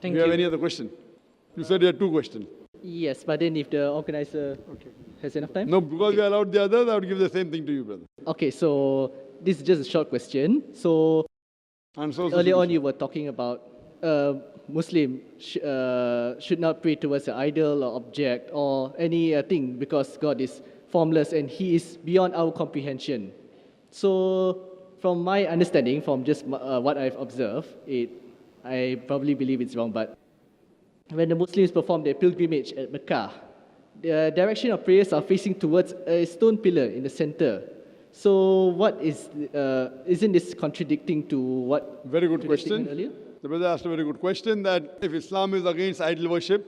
Thank Do you have any other question? You said you had two questions. Yes, but then if the organizer has enough time? No, because we allowed the others, I would give the same thing to you, brother. Okay, so this is just a short question. So And so earlier on you were talking about Muslim should not pray towards an idol or object or any thing because God is formless and He is beyond our comprehension. So from my understanding, from just what I've observed, I probably believe it's wrong, but when the Muslims perform their pilgrimage at Mecca, the direction of prayers are facing towards a stone pillar in the center. So what isn't this contradicting to what? Very good question. Earlier? The brother asked a very good question that if Islam is against idol worship,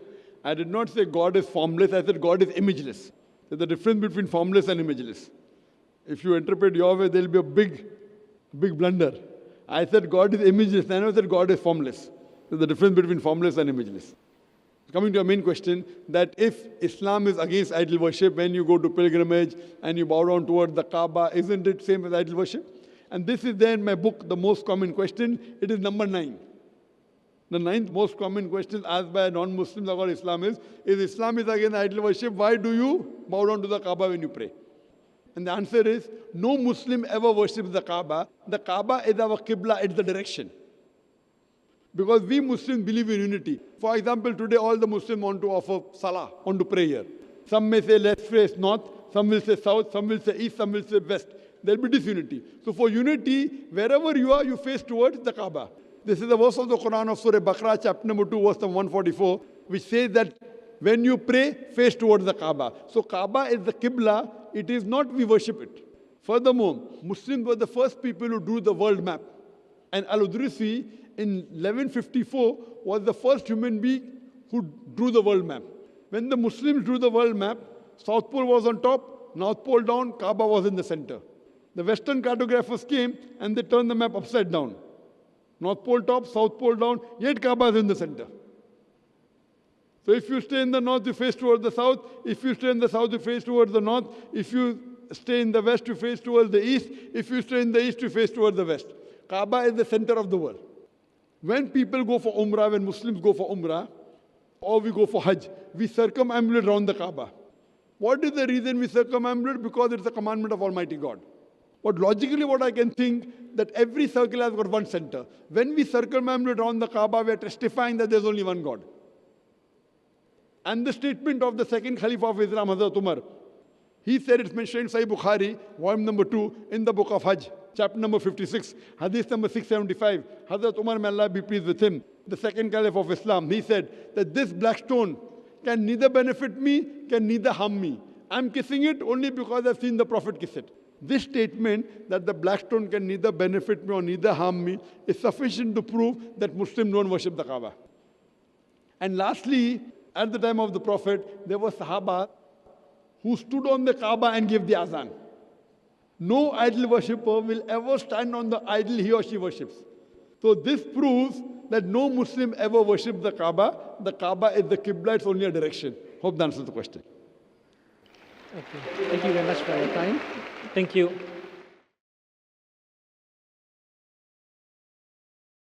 I did not say God is formless, I said God is imageless. There's a difference between formless and imageless. If you interpret your way, there will be a big blunder. I said God is imageless, I never said God is formless. There's a difference between formless and imageless. Coming to your main question, that if Islam is against idol worship, when you go to pilgrimage and you bow down toward the Kaa'bah, isn't it same as idol worship? And this is there in my book, The Most Common Question. It is number 9. The 9th most common question asked by non-Muslims about Islam is Islam is against idol worship, why do you bow down to the Kaa'bah when you pray? And the answer is, no Muslim ever worships the Kaa'bah. The Kaa'bah is our Qibla, it's the direction. Because we Muslims believe in unity. For example, today all the Muslims want to offer salah, want to pray here. Some may say let's face north, some will say south, some will say east, some will say west. There will be disunity. So for unity, wherever you are, you face towards the Kaa'bah. This is the verse of the Quran of Surah Baqarah, chapter number 2, verse number 144, which says that when you pray, face towards the Kaa'bah. So Kaa'bah is the Qibla, it is not we worship it. Furthermore, Muslims were the first people who drew the world map. And Al-Udrisi in 1154 was the first human being who drew the world map. When the Muslims drew the world map, South Pole was on top, North Pole down, Kaa'bah was in the center. The Western cartographers came and they turned the map upside down. North Pole top, South Pole down, yet Kaa'bah is in the center. So if you stay in the north, you face towards the south. If you stay in the south, you face towards the north. If you stay in the west, you face towards the east. If you stay in the east, you face towards the west. Kaa'bah is the center of the world. When people go for Umrah, when Muslims go for Umrah, or we go for Hajj, we circumambulate around the Kaa'bah. What is the reason we circumambulate? Because it's a commandment of Almighty God. But logically what I can think, that every circle has got one center. When we circumambulate around the Kaa'bah, we are testifying that there's only one God. And the statement of the second Caliph of Islam, Hazrat Umar, he said, it's mentioned in Sahih Bukhari, volume number 2, in the book of Hajj, chapter number 56, hadith number 675. Hazrat Umar, may Allah be pleased with him, the second Caliph of Islam, he said that this black stone can neither benefit me, can neither harm me. I'm kissing it only because I've seen the Prophet kiss it. This statement that the black stone can neither benefit me or neither harm me is sufficient to prove that Muslims don't worship the Kaa'bah. And lastly, at the time of the Prophet, there were Sahaba who stood on the Kaa'bah and gave the azan. No idol worshipper will ever stand on the idol he or she worships. So this proves that no Muslim ever worships the Kaa'bah. The Kaa'bah is the Qibla, it's only a direction. Hope that answers the question. Okay. Thank you very much for your time. Thank you.